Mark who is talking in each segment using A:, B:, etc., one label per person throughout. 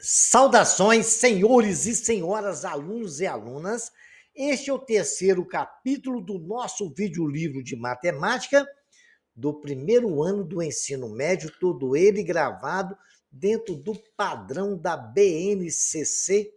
A: Saudações, senhores e senhoras, alunos e alunas. Este é o terceiro capítulo do nosso videolivro de matemática do primeiro ano do ensino médio, todo ele gravado dentro do padrão da BNCC.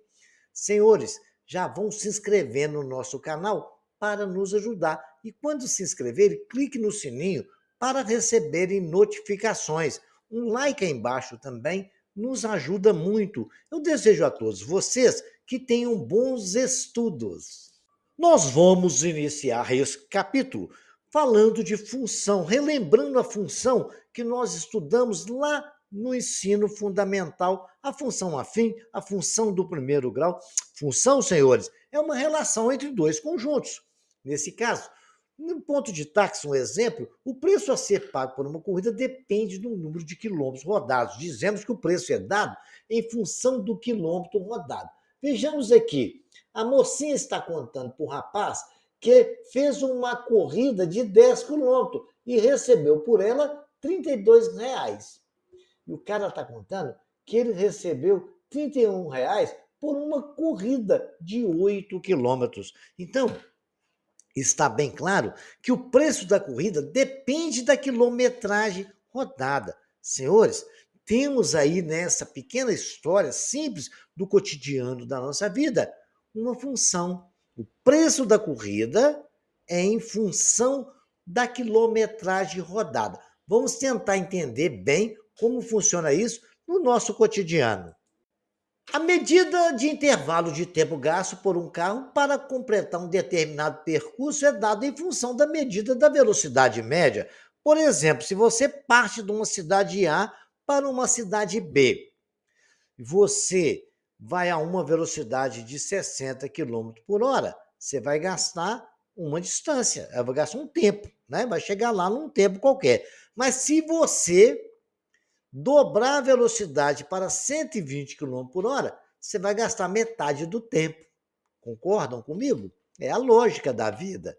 A: Senhores, já vão se inscrevendo no nosso canal para nos ajudar. E quando se inscreverem, clique no sininho para receberem notificações. Um like aí embaixo também nos ajuda muito. Eu desejo a todos vocês que tenham bons estudos. Nós vamos iniciar esse capítulo falando de função, relembrando a função que nós estudamos lá no ensino fundamental, a função afim, a função do primeiro grau. Função, senhores, é uma relação entre dois conjuntos. Nesse caso, no ponto de táxi, um exemplo, o preço a ser pago por uma corrida depende do número de quilômetros rodados. Dizemos que o preço é dado em função do quilômetro rodado. Vejamos aqui, a mocinha está contando para o rapaz que fez uma corrida de 10 quilômetros e recebeu por ela R$ 32. E o cara está contando que ele recebeu R$ 31 por uma corrida de 8 quilômetros. Então, está bem claro que o preço da corrida depende da quilometragem rodada. Senhores, temos aí nessa pequena história simples do cotidiano da nossa vida uma função. O preço da corrida é em função da quilometragem rodada. Vamos tentar entender bem como funciona isso no nosso cotidiano. A medida de intervalo de tempo gasto por um carro para completar um determinado percurso é dada em função da medida da velocidade média. Por exemplo, se você parte de uma cidade A para uma cidade B, você vai a uma velocidade de 60 quilômetros por hora, você vai gastar uma distância, vai gastar um tempo, né? Vai chegar lá num tempo qualquer. Mas se você dobrar a velocidade para 120 km por hora, você vai gastar metade do tempo. Concordam comigo? É a lógica da vida.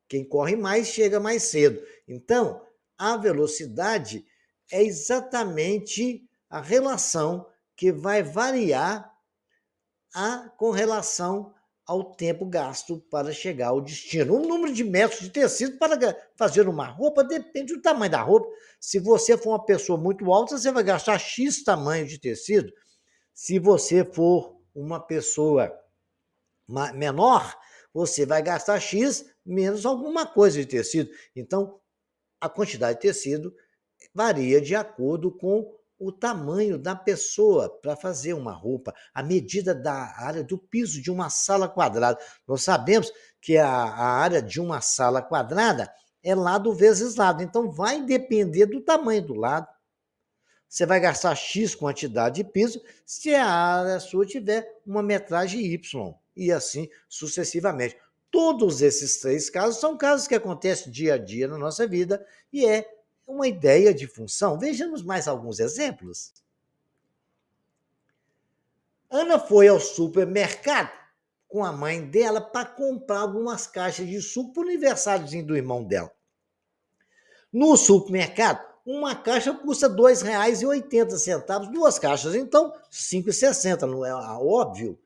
A: Quem corre mais chega mais cedo. Então, a velocidade é exatamente a relação que vai variar com relação ao tempo gasto para chegar ao destino. O número de metros de tecido para fazer uma roupa depende do tamanho da roupa. Se você for uma pessoa muito alta, você vai gastar X tamanho de tecido. Se você for uma pessoa menor, você vai gastar X menos alguma coisa de tecido. Então, a quantidade de tecido varia de acordo com o tamanho da pessoa para fazer uma roupa, a medida da área do piso de uma sala quadrada. Nós sabemos que a área de uma sala quadrada é lado vezes lado, então vai depender do tamanho do lado. Você vai gastar X quantidade de piso se a área sua tiver uma metragem Y, e assim sucessivamente. Todos esses três casos são casos que acontecem dia a dia na nossa vida e é uma ideia de função. Vejamos mais alguns exemplos. Ana foi ao supermercado com a mãe dela para comprar algumas caixas de suco para o aniversáriozinho do irmão dela. No supermercado, uma caixa custa R$ 2,80, duas caixas, então R$ 5,60, não é óbvio?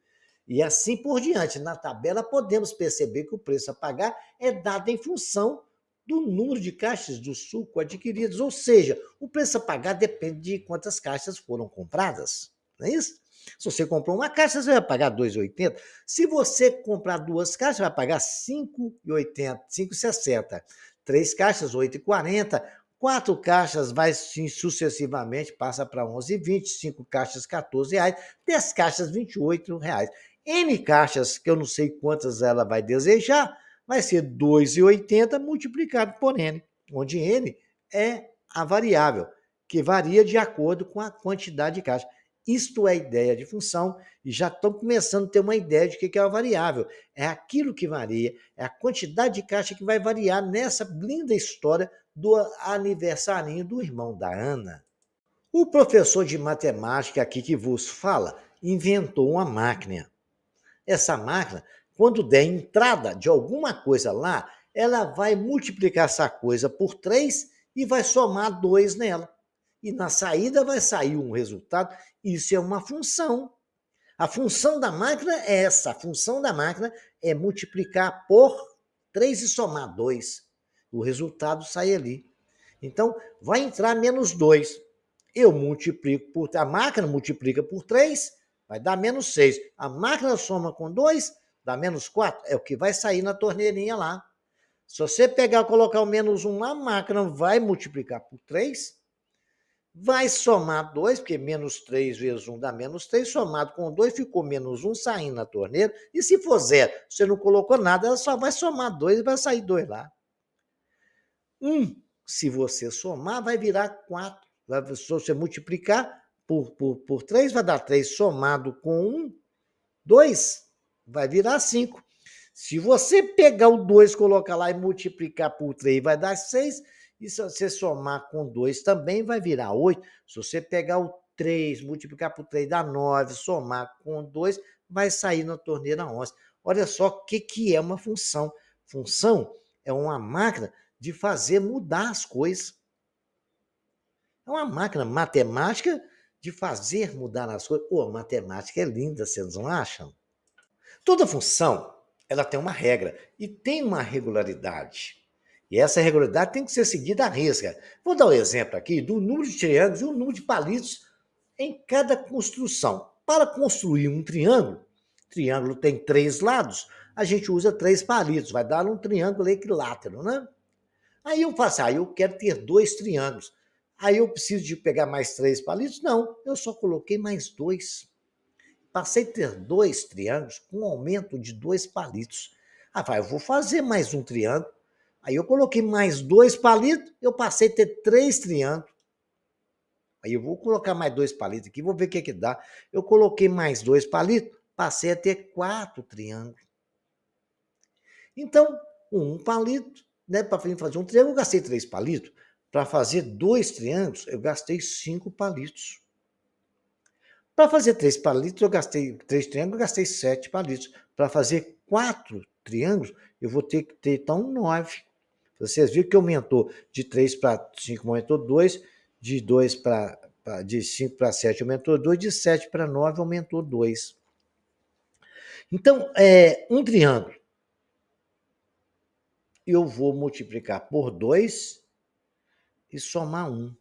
A: E assim por diante. Na tabela, podemos perceber que o preço a pagar é dado em função do número de caixas do suco adquiridas, ou seja, o preço a pagar depende de quantas caixas foram compradas, não é isso? Se você comprou uma caixa, você vai pagar R$ 2,80. Se você comprar duas caixas, vai pagar R$ 5,80, R$ 5,60. Três caixas, R$ 8,40. Quatro caixas vai sim, sucessivamente, passa para R$ 11,20. Cinco caixas, R$ 14,00. 10 caixas, R$ 28,00. N caixas, que eu não sei quantas ela vai desejar, vai ser 2,80 multiplicado por N, onde N é a variável, que varia de acordo com a quantidade de caixas. Isto é a ideia de função e já estão começando a ter uma ideia de que é a variável. É aquilo que varia, é a quantidade de caixa que vai variar nessa linda história do aniversarinho do irmão da Ana. O professor de matemática aqui que vos fala inventou uma máquina. Essa máquina, quando der entrada de alguma coisa lá, ela vai multiplicar essa coisa por 3 e vai somar 2 nela. e na saída vai sair um resultado. Isso é uma função. A função da máquina é essa. A função da máquina é multiplicar por 3 e somar 2. O resultado sai ali. Então, vai entrar menos 2. Eu multiplico por... A máquina multiplica por 3, vai dar menos 6. A máquina soma com 2, dá menos 4. É o que vai sair na torneirinha lá. Se você pegar e colocar o menos 1 lá, a máquina vai multiplicar por 3, vai somar 2, porque menos 3 vezes 1 dá menos 3, somado com 2 ficou menos 1 saindo na torneira. E se for 0, você não colocou nada, ela só vai somar 2 e vai sair 2 lá. Se você somar, vai virar 4. Se você multiplicar por 3, vai dar 3 somado com 1, 2, vai virar 5. Se você pegar o 2, colocar lá e multiplicar por 3, vai dar 6. E se você somar com 2 também, vai virar 8. Se você pegar o 3, multiplicar por 3, dá 9. Somar com 2, vai sair na torneira 11. Olha só o que é uma função. Função é uma máquina de fazer mudar as coisas. É uma máquina matemática de fazer mudar as coisas. Pô, matemática é linda, vocês não acham? Toda função, ela tem uma regra e tem uma regularidade. E essa regularidade tem que ser seguida à risca. Vou dar um exemplo aqui do número de triângulos e o número de palitos em cada construção. Para construir um triângulo tem 3 lados, a gente usa 3 palitos, vai dar um triângulo equilátero, né? Aí eu faço, eu quero ter 2 triângulos. Aí eu preciso de pegar mais 3 palitos? Não, eu só coloquei mais 2. Passei a ter 2 triângulos com um aumento de 2 palitos. Eu vou fazer mais um triângulo. Aí eu coloquei mais 2 palitos, eu passei a ter 3 triângulos. Aí eu vou colocar mais 2 palitos aqui, vou ver o que dá. Eu coloquei mais 2 palitos, passei a ter 4 triângulos. Então, um palito, né, para fazer um triângulo, eu gastei 3 palitos. Para fazer 2 triângulos, eu gastei 5 palitos. Para fazer 3 palitos, eu gastei 3 triângulos, eu gastei 7 palitos. Para fazer 4 triângulos, eu vou ter que ter, então, 9. Vocês viram que aumentou de 3 para 5, aumentou 2, de 5 para 7 aumentou 2, de 7 para 9 aumentou 2. Então, um triângulo, eu vou multiplicar por 2 e somar 1.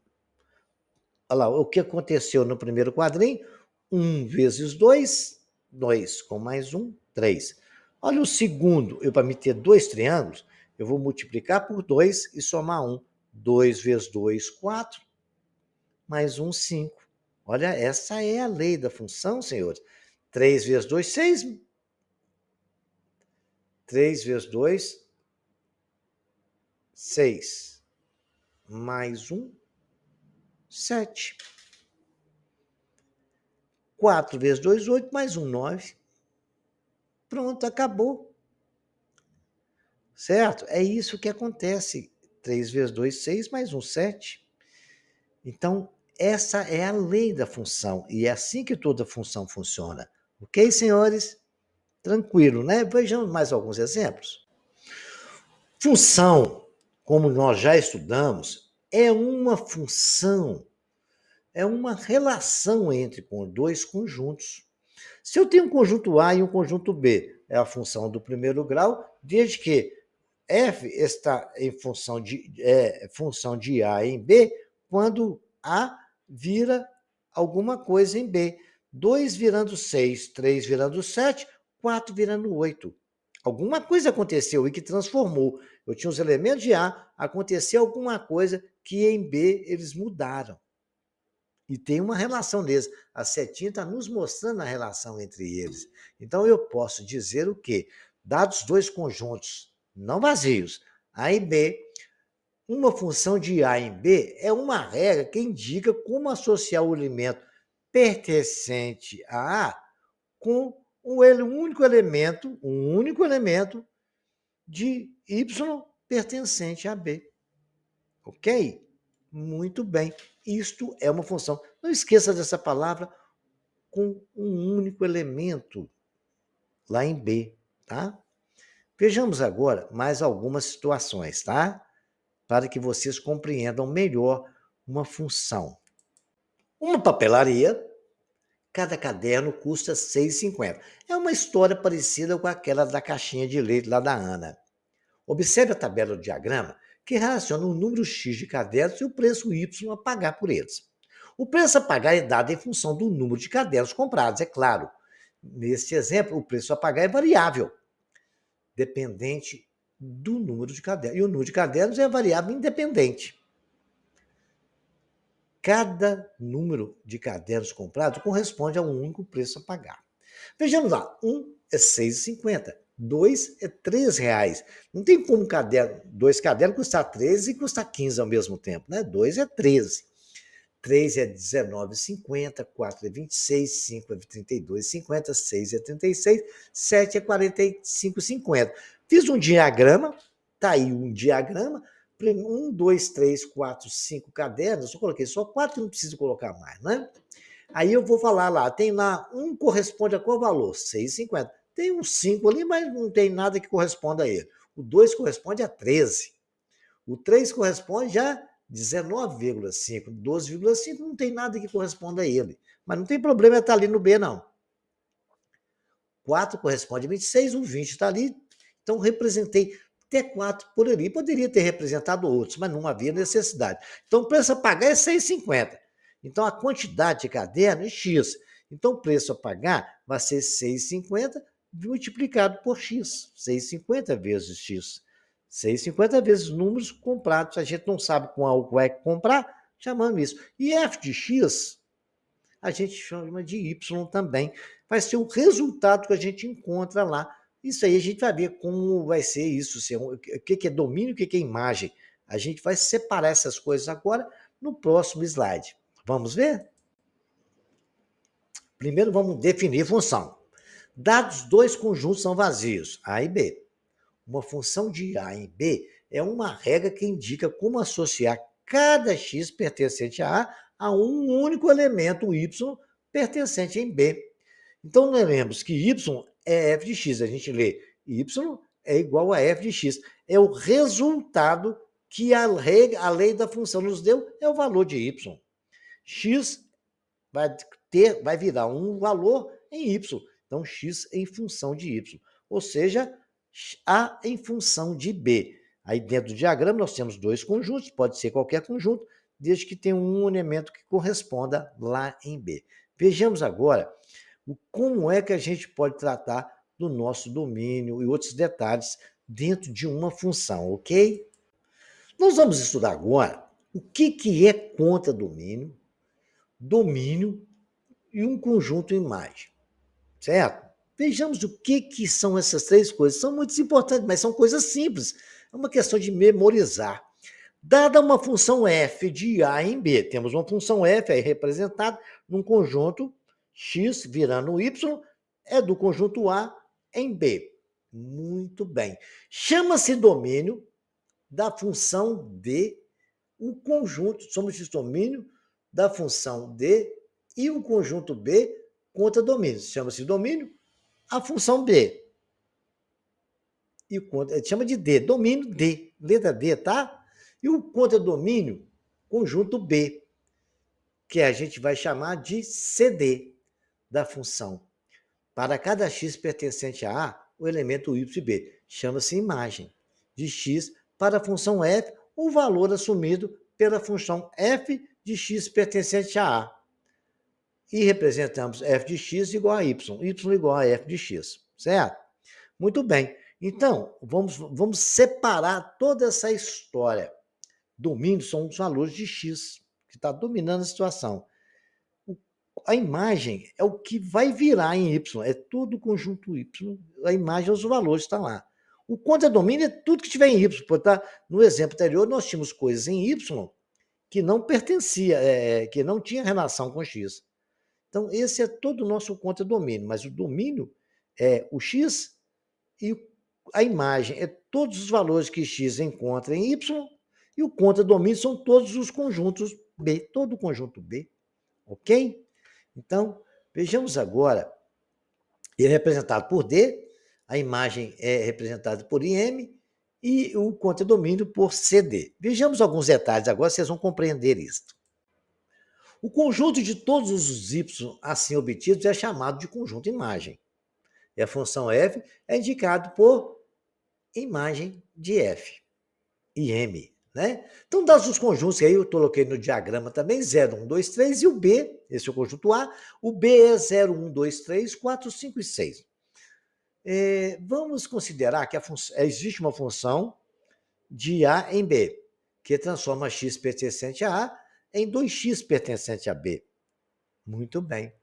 A: Olha lá, o que aconteceu no primeiro quadrinho? 1 vezes 2, 2 com mais 1, 3. Olha o segundo, para me ter 2 triângulos, eu vou multiplicar por 2 e somar 1. 2 vezes 2, 4, mais 1, 5. Olha, essa é a lei da função, senhores. 3 vezes 2, 6. 3 vezes 2, 6. Mais 1, 7. 4 vezes 2, 8, mais 1, 9. Pronto, acabou. Certo? É isso que acontece. 3 vezes 2, 6, mais 1, 7. Então, essa é a lei da função. E é assim que toda função funciona. Ok, senhores? Tranquilo, né? Vejamos mais alguns exemplos. Função, como nós já estudamos, é uma função, é uma relação entre dois conjuntos. Se eu tenho um conjunto A e um conjunto B, é a função do primeiro grau, desde que f está em função de A em B, quando A vira alguma coisa em B. 2 virando 6, 3 virando 7, 4 virando 8. Alguma coisa aconteceu e que transformou. Eu tinha os elementos de A, aconteceu alguma coisa que em B eles mudaram. E tem uma relação deles. A setinha está nos mostrando a relação entre eles. Então, eu posso dizer o quê? Dados dois conjuntos não vazios, A e B, uma função de A em B é uma regra que indica como associar o elemento pertencente a A com um único elemento de Y pertencente a B. Ok? Muito bem. Isto é uma função. Não esqueça dessa palavra, com um único elemento lá em B, tá? Vejamos agora mais algumas situações, tá? Para que vocês compreendam melhor uma função. Uma papelaria, cada caderno custa R$ 6,50. É uma história parecida com aquela da caixinha de leite lá da Ana. Observe a tabela do diagrama que relaciona o número X de cadernos e o preço Y a pagar por eles. O preço a pagar é dado em função do número de cadernos comprados, é claro. Neste exemplo, o preço a pagar é variável, dependente do número de cadernos. E o número de cadernos é variável independente. Cada número de cadernos comprados corresponde a um único preço a pagar. Vejamos lá, é R$ 6,50, 2 é R$ 3. Não tem como dois cadernos custar 13 e custar 15 ao mesmo tempo, né? 2 é 13. 3 é 19,50, 4 é 26, 5 é 32,50, 6 é 36, 7 é 45,50. Fiz um diagrama, tá aí um diagrama, 1, 2, 3, 4, 5 cadernos, eu coloquei só 4, não preciso colocar mais, né? Aí eu vou falar lá, tem lá, corresponde a qual valor? 6,50. Tem um 5 ali, mas não tem nada que corresponda a ele. O 2 corresponde a 13. O 3 corresponde a 19,5. 12,5 não tem nada que corresponda a ele. Mas não tem problema estar ali no B, não. 4 corresponde a 26, o 20 está ali. Então, representei até 4 por ali. Poderia ter representado outros, mas não havia necessidade. Então, o preço a pagar é 6,50. Então, a quantidade de caderno é X. Então, o preço a pagar vai ser 6,50 multiplicado por X. 6,50 vezes X. 6,50 vezes números comprados. A gente não sabe qual é que comprar, chamamos isso. E f de X, a gente chama de Y também. Vai ser o resultado que a gente encontra lá. Isso aí a gente vai ver como vai ser isso, o que é domínio, o que é imagem. A gente vai separar essas coisas agora no próximo slide. Vamos ver? Primeiro vamos definir função. Dados dois conjuntos são vazios, A e B. Uma função de A em B é uma regra que indica como associar cada x pertencente a A um único elemento y pertencente em B. Então, lembremos que y é f de x. A gente lê y é igual a f de x. É o resultado que a lei da função nos deu, é o valor de y. X vai virar um valor em y. Então, x em função de y. Ou seja, A em função de B. Aí dentro do diagrama nós temos dois conjuntos, pode ser qualquer conjunto, desde que tenha um elemento que corresponda lá em B. Vejamos agora como é que a gente pode tratar do nosso domínio e outros detalhes dentro de uma função, ok? Nós vamos estudar agora o que é conta-domínio, domínio e um conjunto imagem, certo? Vejamos o que são essas três coisas. São muito importantes, mas são coisas simples. É uma questão de memorizar. Dada uma função f de A em B, temos uma função f aí representada num conjunto x virando y, é do conjunto A em B. Muito bem. Chama-se domínio da função D, o conjunto, somos de domínio da função D e o conjunto B conta domínio. Chama-se domínio a função B. E o contra, chama de D, domínio D, letra D, tá? E o contra-domínio, conjunto B, que a gente vai chamar de CD da função. Para cada x pertencente a A, o elemento y e b chama-se imagem de x para a função f, o valor assumido pela função f de x pertencente a A. E representamos f de x igual a y igual a f de x, certo? Muito bem. Então, vamos separar toda essa história. Domínio são os valores de x, que está dominando a situação. A imagem é o que vai virar em y, é tudo conjunto y. A imagem, os valores estão lá. O contra-domínio é tudo que tiver em y. Tá? No exemplo anterior, nós tínhamos coisas em y que não pertencia, que não tinha relação com x. Então, esse é todo o nosso contra-domínio, mas o domínio é o x e a imagem é todos os valores que x encontra em y e o contra-domínio são todos os conjuntos B, todo o conjunto B, ok? Então, vejamos agora, ele é representado por D, a imagem é representada por IM e o contra-domínio por CD. Vejamos alguns detalhes agora, vocês vão compreender isso. O conjunto de todos os y assim obtidos é chamado de conjunto imagem. E a função f é indicado por imagem de f e m. Né? Então, dados os conjuntos, que aí eu coloquei no diagrama também, 0, 1, 2, 3, e o B, esse é o conjunto A, o B é 0, 1, 2, 3, 4, 5 e 6. Vamos considerar que existe uma função de A em B, que transforma x pertencente a A em 2x pertencente a B. Muito bem.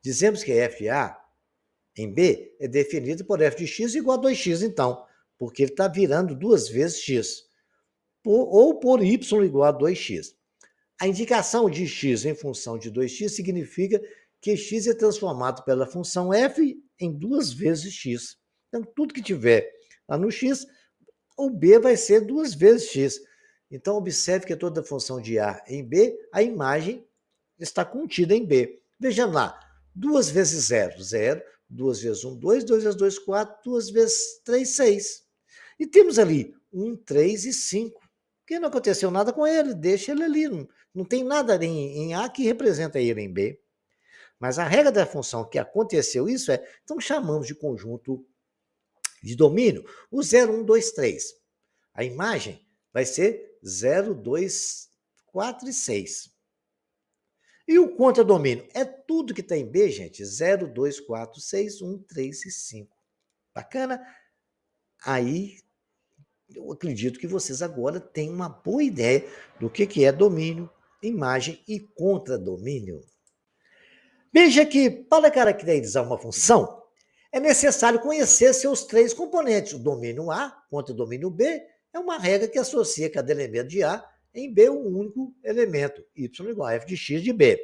A: Dizemos que FA em B é definido por f de x igual a 2x, então, porque ele está virando duas vezes x, ou por y igual a 2x. A indicação de x em função de 2x significa que x é transformado pela função f em duas vezes x. Então, tudo que tiver lá no x, o b vai ser duas vezes x. Então, observe que toda função de A em B, a imagem está contida em B. Vejamos lá, 2 vezes 0, 0, 2 vezes 1, 2, 2 vezes 2, 4, 2 vezes 3, 6. E temos ali 1, 3 e 5. Porque não aconteceu nada com ele, deixa ele ali. Não tem nada em A que representa ele em B. Mas a regra da função que aconteceu isso então chamamos de conjunto de domínio o 0, 1, 2, 3. A imagem vai ser 0, 2, 4 e 6. E o contradomínio é tudo que está em B, gente. 0, 2, 4, 6, 1, 3 e 5. Bacana? Aí eu acredito que vocês agora têm uma boa ideia do que é domínio, imagem e contradomínio. Veja que, para caracterizar uma função, é necessário conhecer seus três componentes. O domínio A contra o domínio B é uma regra que associa cada elemento de A em B um único elemento, y igual a f de x de B.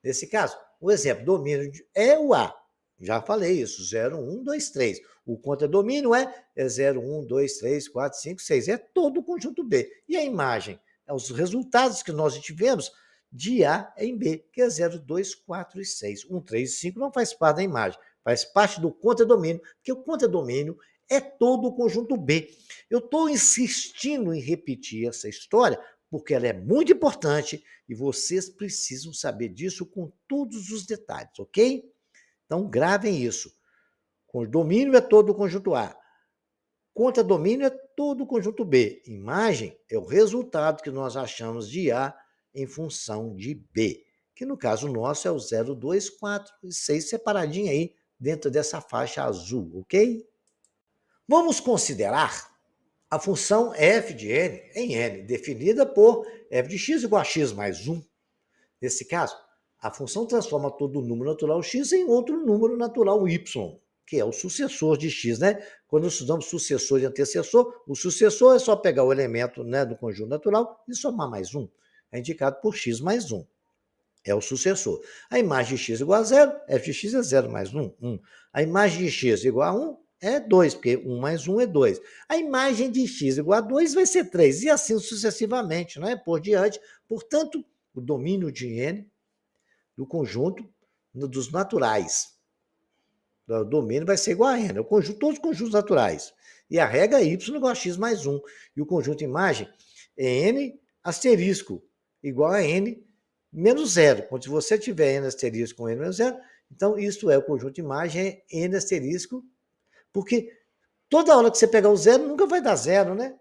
A: Nesse caso, o exemplo, domínio é o A. Já falei isso, 0, 1, 2, 3. O contradomínio é 0, 1, 2, 3, 4, 5, 6. É todo o conjunto B. E a imagem? É os resultados que nós tivemos de A em B, que é 0, 2, 4 e 6. 1, 3 e 5 não faz parte da imagem, faz parte do contradomínio, porque o contradomínio é todo o conjunto B. Eu estou insistindo em repetir essa história porque ela é muito importante e vocês precisam saber disso com todos os detalhes, ok? Então, gravem isso. Domínio é todo o conjunto A. Contradomínio é todo o conjunto B. Imagem é o resultado que nós achamos de A em função de B, que no caso nosso é o 0, 2, 4 e 6 separadinho aí dentro dessa faixa azul, ok? Vamos considerar a função f de n em n, definida por f de x igual a x mais 1. Nesse caso, a função transforma todo número natural x em outro número natural y, que é o sucessor de x, né? Quando estudamos sucessor e antecessor, o sucessor é só pegar o elemento, né, do conjunto natural e somar mais 1. É indicado por x mais 1. É o sucessor. A imagem de x igual a 0, f de x é 0 mais 1, 1. A imagem de x igual a 1 é 2, porque 1 mais 1 é 2. A imagem de x igual a 2 vai ser 3, e assim sucessivamente, né? Por diante. Portanto, o domínio de n do conjunto dos naturais. O domínio vai ser igual a n, todos os conjuntos naturais. E a regra é y igual a x mais 1. E o conjunto imagem é n asterisco igual a n menos 0. Quando você tiver n asterisco com n menos 0, então isso é o conjunto imagem, é n asterisco, porque toda hora que você pegar o 0, nunca vai dar 0, né?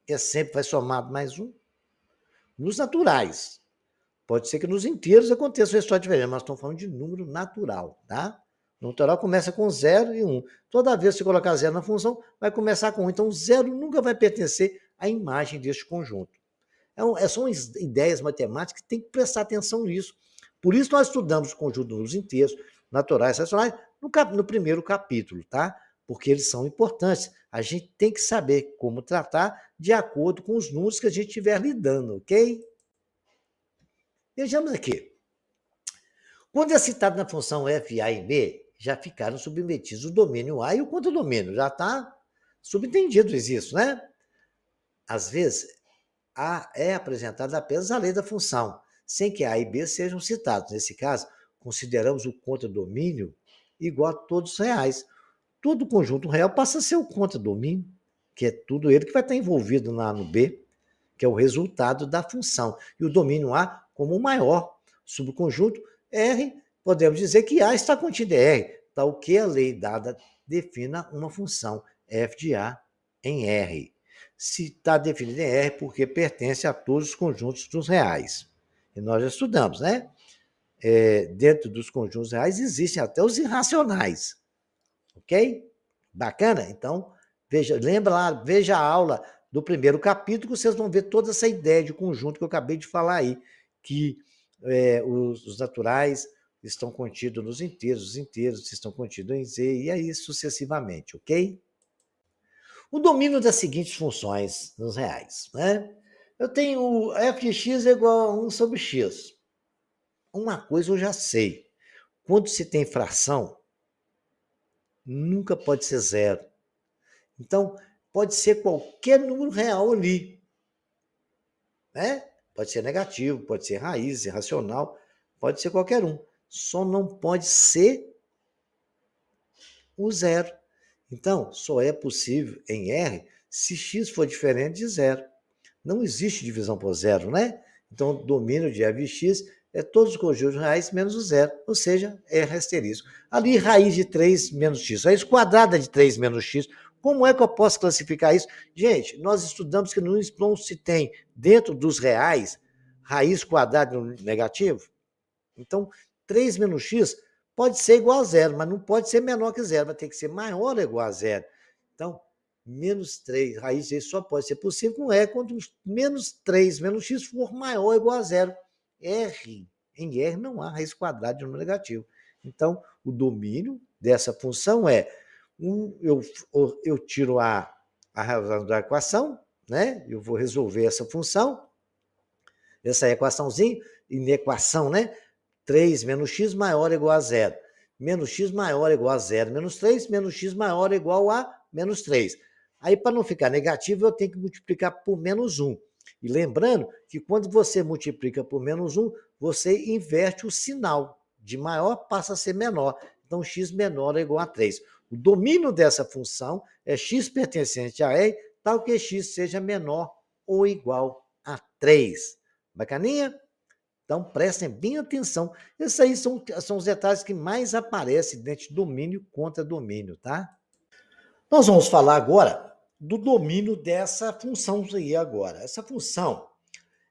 A: É sempre vai somar mais 1. Nos naturais. Pode ser que nos inteiros aconteça uma história diferente, mas estamos falando de número natural, tá? O natural começa com 0 e 1. Toda vez que você colocar 0 na função, vai começar com 1. Então, 0 nunca vai pertencer à imagem deste conjunto. São ideias matemáticas que tem que prestar atenção nisso. Por isso, nós estudamos o conjunto de números inteiros, naturais e racionais, no primeiro capítulo, tá? Porque eles são importantes. A gente tem que saber como tratar de acordo com os números que a gente estiver lidando, ok? Vejamos aqui. Quando é citado na função f, a e b, já ficaram submetidos o domínio A e o contradomínio. Já está subentendido isso, né? Às vezes, A é apresentada apenas a lei da função, sem que A e B sejam citados. Nesse caso, consideramos o contradomínio igual a todos os reais. Todo conjunto real passa a ser o contradomínio, que é tudo ele que vai estar envolvido no B, que é o resultado da função. E o domínio A como o maior, subconjunto R, podemos dizer que A está contido em R, tal que a lei dada defina uma função f de A em R. Se está definido em R, porque pertence a todos os conjuntos dos reais. E nós já estudamos, né? Dentro dos conjuntos reais existem até os irracionais. Ok? Bacana? Então, lembra lá, veja a aula do primeiro capítulo, vocês vão ver toda essa ideia de conjunto que eu acabei de falar aí, que os naturais estão contidos nos inteiros, os inteiros estão contidos em Z, e aí sucessivamente, ok? O domínio das seguintes funções nos reais, né? Eu tenho f de x é igual a 1 sobre x. Uma coisa eu já sei. Quando se tem fração, nunca pode ser zero. Então, pode ser qualquer número real ali. Né? Pode ser negativo, pode ser raiz, irracional, pode ser qualquer um. Só não pode ser o zero. Então, só é possível em R se x for diferente de zero. Não existe divisão por zero, né? Então, o domínio de f de x é todos os conjuntos reais menos o zero, ou seja, R asterisco. Ali, raiz de 3 menos x, raiz quadrada de 3 menos x. Como é que eu posso classificar isso? Gente, nós estudamos que no não se tem, dentro dos reais, raiz quadrada no negativo. Então, 3 menos x pode ser igual a zero, mas não pode ser menor que zero, vai ter que ser maior ou igual a zero. Então, menos 3, raiz disso só pode ser possível com E quando menos 3 menos x for maior ou igual a zero. Em R não há raiz quadrada de número negativo. Então, o domínio dessa função é, eu tiro a razão da equação, né? Eu vou resolver essa função, essa equaçãozinha, inequação, né? 3 menos x maior ou igual a zero. Menos x maior ou igual a zero, menos 3, menos x maior ou igual a menos 3. Aí, para não ficar negativo, eu tenho que multiplicar por menos 1. E lembrando que quando você multiplica por menos 1, você inverte o sinal. De maior passa a ser menor. Então, x menor ou igual a 3. O domínio dessa função é x pertencente a E, tal que x seja menor ou igual a 3. Bacaninha? Então, prestem bem atenção. Esses aí são os detalhes que mais aparecem dentro de domínio contra domínio, tá? Nós vamos falar agora do domínio dessa função aí agora. Essa função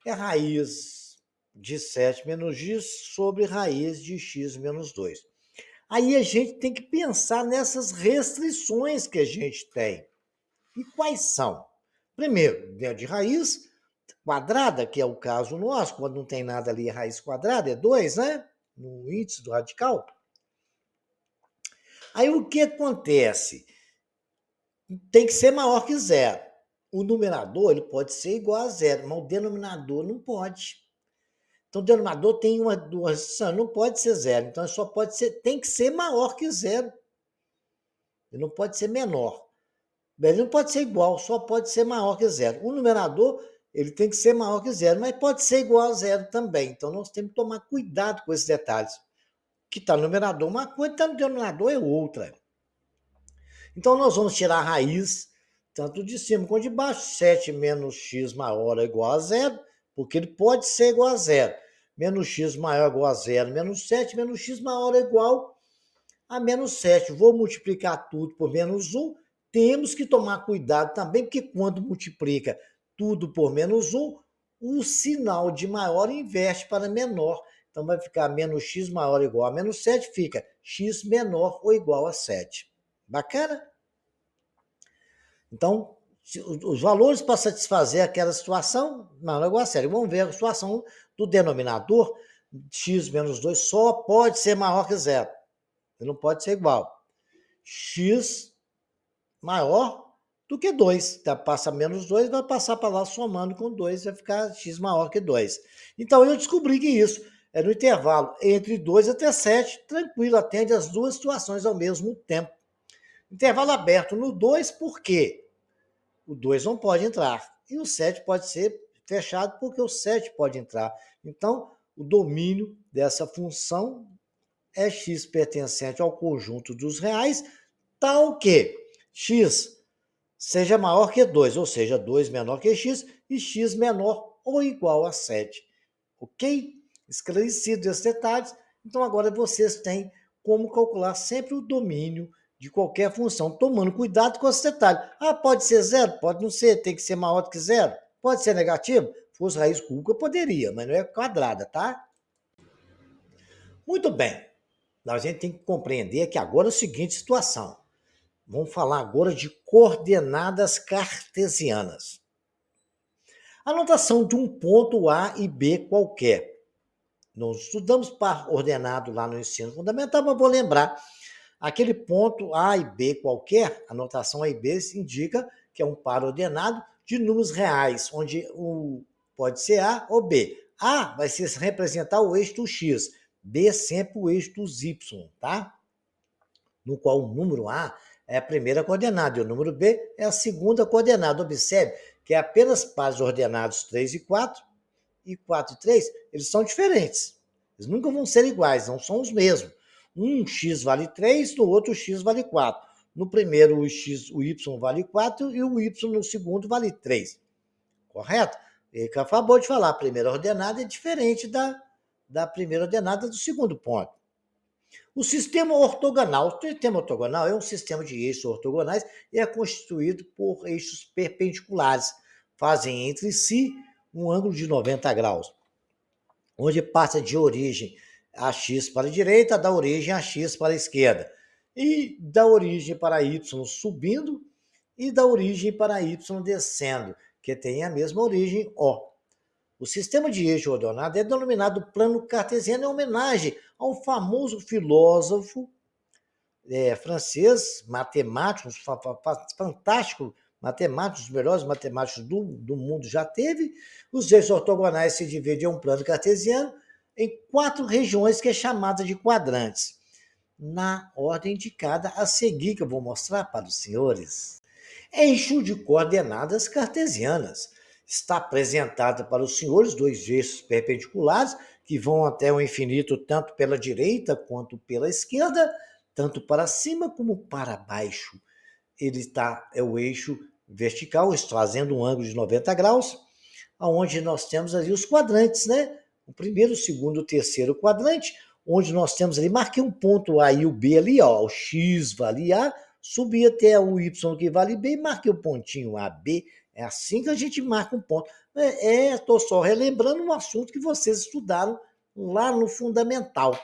A: é raiz de 7 menos x sobre raiz de x menos 2. Aí a gente tem que pensar nessas restrições que a gente tem. E quais são? Primeiro, dentro de raiz quadrada, que é o caso nosso, quando não tem nada ali, raiz quadrada, é 2, né? No índice do radical. Aí o que acontece? Tem que ser maior que zero. O numerador ele pode ser igual a zero, mas o denominador não pode. Então, o denominador tem uma restrição, não pode ser zero. Então, só pode ser, tem que ser maior que zero. Ele não pode ser menor. Ele não pode ser igual, só pode ser maior que zero. O numerador ele tem que ser maior que zero, mas pode ser igual a zero também. Então, nós temos que tomar cuidado com esses detalhes. Que está no numerador uma coisa, está no denominador é outra. Então, nós vamos tirar a raiz, tanto de cima quanto de baixo. 7 menos x maior ou igual a zero, porque ele pode ser igual a zero. Menos x maior ou igual a zero, menos 7, menos x maior ou igual a menos 7. Vou multiplicar tudo por menos 1. Temos que tomar cuidado também, porque quando multiplica tudo por menos 1, o sinal de maior inverte para menor. Então, vai ficar menos x maior ou igual a menos 7, fica x menor ou igual a 7. Bacana? Então, os valores para satisfazer aquela situação, maior ou igual a 7. Vamos ver a situação do denominador, x menos 2 só pode ser maior que zero. Ele não pode ser igual. X maior do que 2. Tá, passa menos 2, vai passar para lá somando com 2, vai ficar x maior que 2. Então, eu descobri que isso é no intervalo entre 2 até 7, tranquilo, atende as duas situações ao mesmo tempo. Intervalo aberto no 2, por quê? O 2 não pode entrar. E o 7 pode ser fechado porque o 7 pode entrar. Então, o domínio dessa função é x pertencente ao conjunto dos reais, tal que x seja maior que 2, ou seja, 2 menor que x e x menor ou igual a 7. Ok? esclarecido esses detalhes. Então, agora vocês têm como calcular sempre o domínio de qualquer função, tomando cuidado com esse detalhe. Ah, pode ser zero? Pode não ser, tem que ser maior do que zero. Pode ser negativo? Fosse raiz cúbica, poderia, mas não é quadrada, tá? Muito bem. A gente tem que compreender que agora é a seguinte situação. Vamos falar agora de coordenadas cartesianas. A notação de um ponto A e B qualquer. Nós estudamos par ordenado lá no ensino fundamental, mas vou lembrar. Aquele ponto A e B qualquer, a notação A e B indica que é um par ordenado de números reais, onde pode ser A ou B. A vai ser representar o eixo do X, B sempre o eixo dos Y, tá? No qual o número A é a primeira coordenada e o número B é a segunda coordenada. Observe que é apenas pares ordenados 3 e 4, e 4 e 3, eles são diferentes. Eles nunca vão ser iguais, não são os mesmos. Um x vale 3, no outro x vale 4. No primeiro o y vale 4 e o y no segundo vale 3. Correto? Ele acabou de falar, a primeira ordenada é diferente da primeira ordenada do segundo ponto. O sistema ortogonal. O sistema ortogonal é um sistema de eixos ortogonais e é constituído por eixos perpendiculares. Fazem entre si um ângulo de 90 graus, onde passa de origem a x para a direita, da origem a x para a esquerda, e da origem para y subindo e da origem para y descendo, que tem a mesma origem O. O sistema de eixo ordenado é denominado plano cartesiano em homenagem a um famoso filósofo francês, matemático, fantástico matemático, os melhores matemáticos do mundo já teve. Os eixos ortogonais se dividem em um plano cartesiano em 4 regiões que é chamada de quadrantes, na ordem indicada a seguir, que eu vou mostrar para os senhores. Eixo de coordenadas cartesianas. Está apresentado para os senhores 2 eixos perpendiculares que vão até o infinito, tanto pela direita quanto pela esquerda, tanto para cima como para baixo. É o eixo vertical, fazendo um ângulo de 90 graus, onde nós temos ali os quadrantes, né? O primeiro, o segundo, o terceiro quadrante, onde nós temos ali, marquei um ponto A e o B ali, ó, o X vale A, subi até o Y que vale B, e marquei o pontinho AB. É assim que a gente marca um ponto. Estou só relembrando um assunto que vocês estudaram lá no fundamental.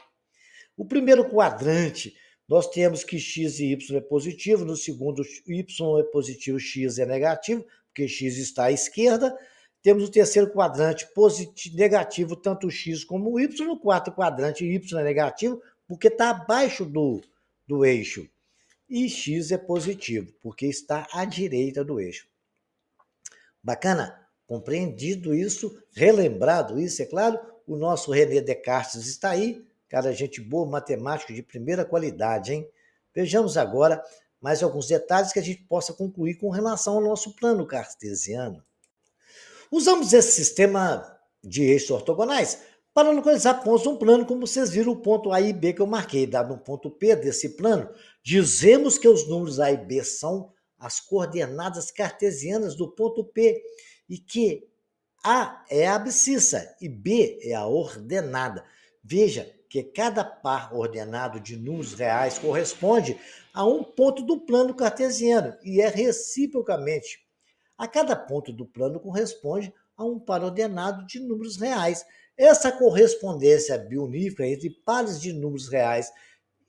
A: O primeiro quadrante, nós temos que x e y é positivo, no segundo y é positivo, x é negativo, porque x está à esquerda. Temos o terceiro quadrante positivo, negativo, tanto o x como o y. No quarto quadrante, y é negativo, porque está abaixo do eixo. E x é positivo, porque está à direita do eixo. Bacana? Compreendido isso, relembrado isso, é claro, o nosso René Descartes está aí, cara, gente boa, matemático de primeira qualidade, hein? Vejamos agora mais alguns detalhes que a gente possa concluir com relação ao nosso plano cartesiano. Usamos esse sistema de eixos ortogonais para localizar pontos de um plano, como vocês viram o ponto A e B que eu marquei, dado no ponto P desse plano, dizemos que os números A e B são as coordenadas cartesianas do ponto P e que A é a abscissa e B é a ordenada. Veja que cada par ordenado de números reais corresponde a um ponto do plano cartesiano e é reciprocamente. A cada ponto do plano corresponde a um par ordenado de números reais. Essa correspondência bionífica entre pares de números reais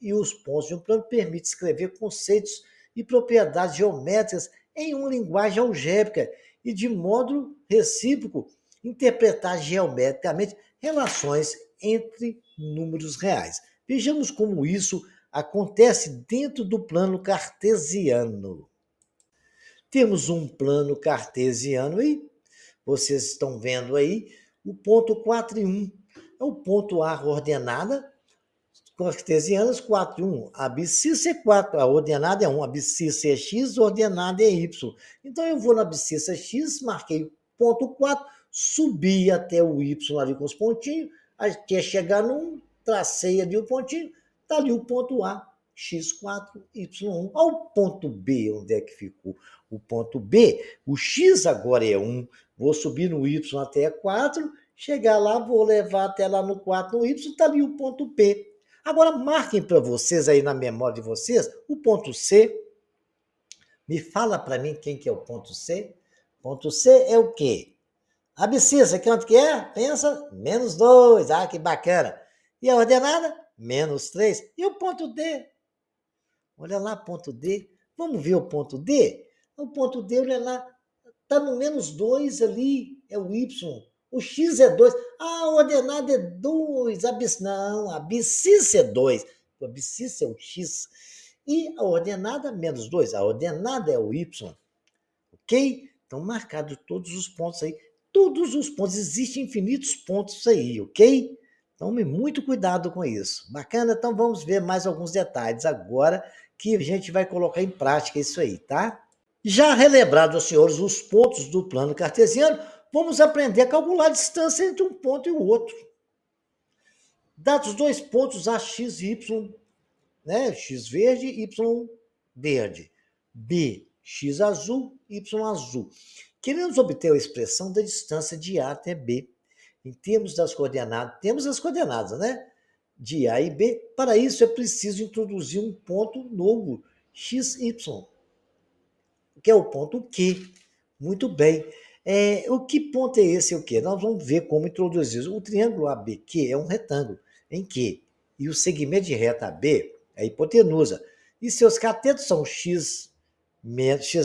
A: e os pontos de um plano permite escrever conceitos e propriedades geométricas em uma linguagem algébrica e, de modo recíproco, interpretar geometricamente relações entre números reais. Vejamos como isso acontece dentro do plano cartesiano. Temos um plano cartesiano aí, vocês estão vendo aí, o ponto 4 e 1 é o ponto A ordenada, cartesianas 4 e 1. A abscissa é 4, a ordenada é 1, a abscissa é x, a ordenada é y. Então eu vou na abscissa x, marquei ponto 4, subi até o y ali com os pontinhos, até chegar no 1, tracei ali o pontinho, está ali o ponto A, x4, y1. Olha o ponto B, onde é que ficou? O ponto B, o x agora é 1, vou subir no y até 4, Chegar lá, vou levar até lá no 4 no Y, está ali o ponto P. Agora, marquem para vocês aí na memória de vocês o ponto C. Me fala para mim quem que é o ponto C. Ponto C é o quê? Abscissa, quanto que é? Pensa, -2. Ah, que bacana. E a ordenada? -3. E o ponto D? Olha lá, ponto D. Vamos ver o ponto D? O ponto D, olha lá, está no -2 ali, é o Y. O X é 2. Ah, a ordenada é 2. Não, a abscissa é 2. O abscissa é o X. E a ordenada, -2. A ordenada é o Y. Ok? Então, marcado todos os pontos aí. Todos os pontos. Existem infinitos pontos aí, ok? Tome muito cuidado com isso. Bacana? Então, vamos ver mais alguns detalhes agora que a gente vai colocar em prática isso aí, tá? Já relembrado aos senhores os pontos do plano cartesiano, vamos aprender a calcular a distância entre um ponto e o outro. Dados dois pontos A, X e Y, né? X verde, Y verde. B, X azul, Y azul. Queremos obter a expressão da distância de A até B. Em termos das coordenadas, temos as coordenadas, né? De A e B. Para isso é preciso introduzir um ponto novo, XY, que é o ponto Q. Muito bem. O que ponto é esse? O quê? Nós vamos ver como introduzir. O triângulo ABQ é um retângulo em Q. E o segmento de reta AB é a hipotenusa. E seus catetos são X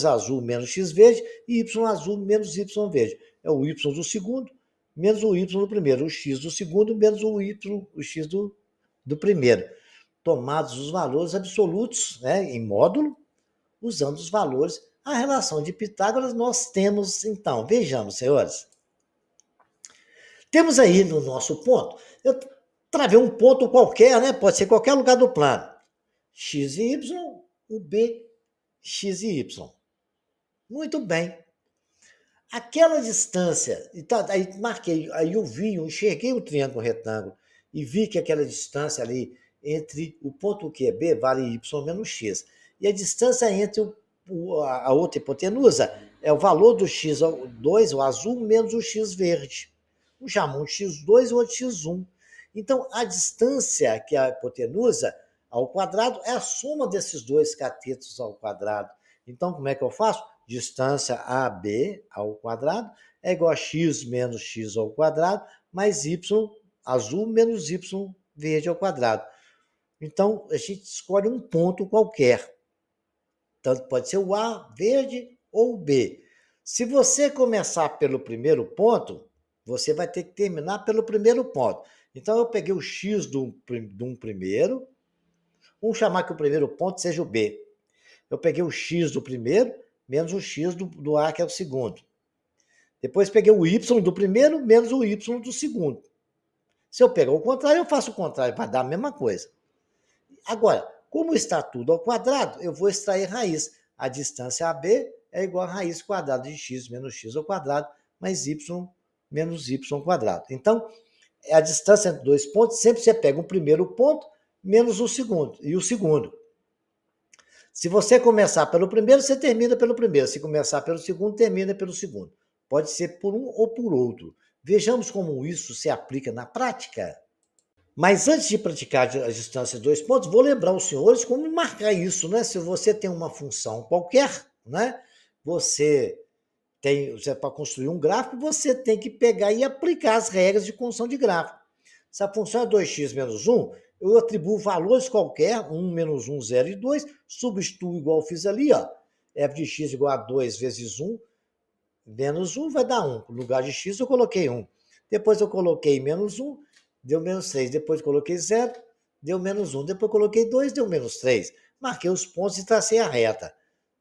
A: azul menos X verde e Y azul menos Y verde. É o Y do segundo menos o Y do primeiro. O X do segundo menos o X do primeiro. Tomados os valores absolutos, né, em módulo, usando os valores. A relação de Pitágoras nós temos, então, vejamos, senhores. Temos aí no nosso ponto, eu travei um ponto qualquer, né? Pode ser qualquer lugar do plano. X e Y, o B, X e Y. Muito bem. Aquela distância, então, aí marquei, aí eu enxerguei o triângulo retângulo e vi que aquela distância ali entre o ponto Q e B vale Y menos X. E a distância entre a outra hipotenusa é o valor do X2, o azul, menos o X verde. Um chama um X2 e o outro X1. Então, a distância que é a hipotenusa ao quadrado é a soma desses dois catetos ao quadrado. Então, como é que eu faço? Distância AB ao quadrado é igual a x menos x ao quadrado, mais y azul menos y verde ao quadrado. Então, a gente escolhe um ponto qualquer. Tanto pode ser o A verde ou o B. Se você começar pelo primeiro ponto, você vai ter que terminar pelo primeiro ponto. Então, eu peguei o x de um primeiro, vamos chamar que o primeiro ponto seja o B. Eu peguei o x do primeiro, menos o x do A, que é o segundo. Depois peguei o y do primeiro, menos o y do segundo. Se eu pegar o contrário, eu faço o contrário, vai dar a mesma coisa. Agora, como está tudo ao quadrado, eu vou extrair raiz. A distância AB é igual a raiz quadrada de x menos x ao quadrado, mais y menos y ao quadrado. Então, a distância entre dois pontos, sempre você pega o primeiro ponto, menos o segundo, e o segundo. Se você começar pelo primeiro, você termina pelo primeiro. Se começar pelo segundo, termina pelo segundo. Pode ser por um ou por outro. Vejamos como isso se aplica na prática. Mas antes de praticar a distância de dois pontos, vou lembrar os senhores como marcar isso, né? Se você tem uma função qualquer, né? Você para construir um gráfico, você tem que pegar e aplicar as regras de construção de gráfico. Se a função é 2x menos 1, eu atribuo valores qualquer, 1 menos 1, 0 e 2, substituo igual eu fiz ali, ó, f de x igual a 2 vezes 1, menos 1 vai dar 1. No lugar de x eu coloquei 1. Depois eu coloquei menos 1, deu menos 3. Depois eu coloquei 0, deu menos 1. Depois eu coloquei 2, deu menos 3. Marquei os pontos e tracei a reta.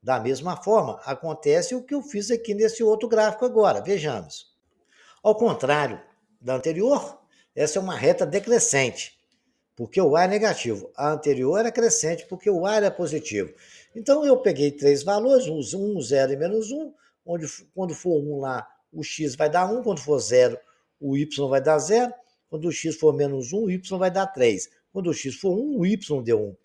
A: Da mesma forma, acontece o que eu fiz aqui nesse outro gráfico agora. Vejamos. Ao contrário da anterior, essa é uma reta decrescente, porque o A é negativo. A anterior era crescente, porque o A era positivo. Então, eu peguei três valores, 1, 0 e menos 1, onde quando for 1 lá, o x vai dar 1, quando for 0, o y vai dar 0, quando o x for menos 1, o y vai dar 3. Quando o x for 1, o y deu 1.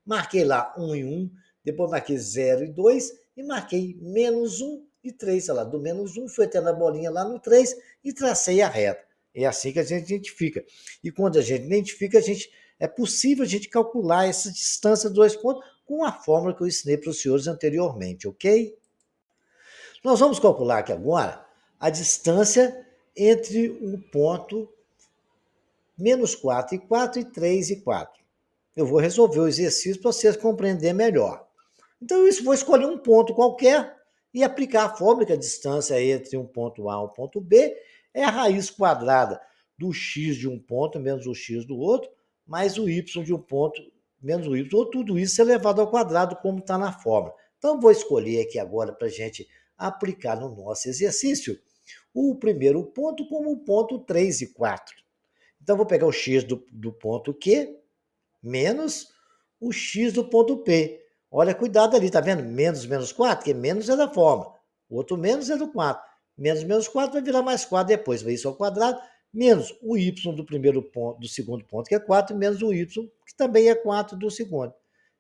A: Marquei lá 1 e 1, depois marquei 0 e 2, e marquei menos 1 e 3. Olha lá, do menos 1 fui até na bolinha lá no 3 e tracei a reta. É assim que a gente identifica. E quando a gente identifica, é possível a gente calcular essa distância dos dois pontos com a fórmula que eu ensinei para os senhores anteriormente, ok? Nós vamos calcular aqui agora a distância entre o ponto -4 e 4 e 3 e 4. Eu vou resolver o exercício para vocês compreenderem melhor. Então, isso vou escolher um ponto qualquer e aplicar a fórmula que a distância entre um ponto A e um ponto B é a raiz quadrada do x de um ponto menos o x do outro, mais o y de um ponto menos o y, ou tudo isso elevado ao quadrado, como está na fórmula. Então, vou escolher aqui agora para a gente aplicar no nosso exercício o primeiro ponto como o ponto 3 e 4. Então, vou pegar o x do ponto Q menos o x do ponto P. Olha, cuidado ali, tá vendo? Menos 4, que menos é da forma. O outro menos é do 4. Menos 4 vai virar mais 4 depois, vai isso ao quadrado, menos o y do primeiro ponto, do segundo ponto, que é 4, menos o y, que também é 4 do segundo.